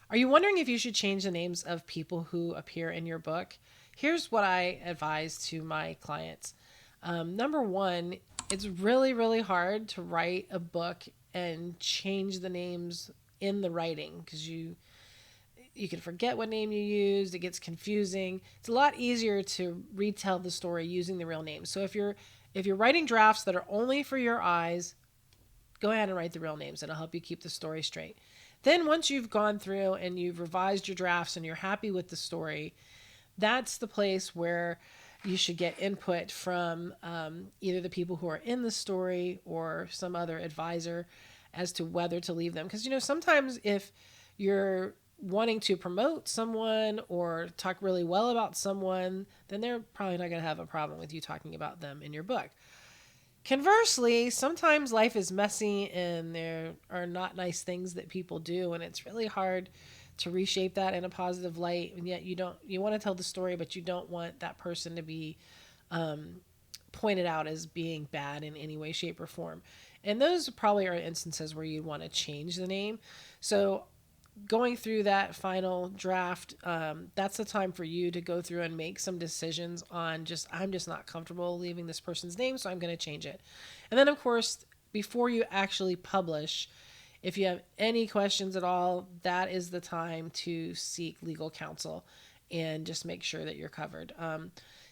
Are you wondering if you should change the names of people who appear in your book? Here's what I advise to my clients. Number one, it's really, really hard to write a book and change the names in the writing because you can forget what name you used. It gets confusing. It's a lot easier to retell the story using the real name. So if you're writing drafts that are only for your eyes, go ahead and write the real names. It'll help you keep the story straight. Then once you've gone through and you've revised your drafts and you're happy with the story, that's the place where you should get input from either the people who are in the story or some other advisor as to whether to leave them. Because, sometimes if you're wanting to promote someone or talk really well about someone, then they're probably not going to have a problem with you talking about them in your book. Conversely, sometimes life is messy and there are not nice things that people do, and it's really hard to reshape that in a positive light. And yet, you want to tell the story, but you don't want that person to be pointed out as being bad in any way, shape, or form. And those probably are instances where you want to change the name. So going through that final draft, that's the time for you to go through and make some decisions on I'm just not comfortable leaving this person's name, so I'm going to change it. And then, of course, before you actually publish, if you have any questions at all, that is the time to seek legal counsel and just make sure that you're covered.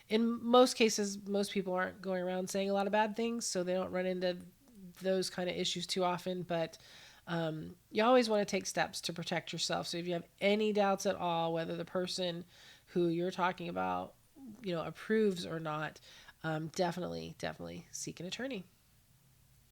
In most cases, most people aren't going around saying a lot of bad things, so they don't run into those kind of issues too often. But you always want to take steps to protect yourself. So if you have any doubts at all whether the person who you're talking about, approves or not, definitely seek an attorney.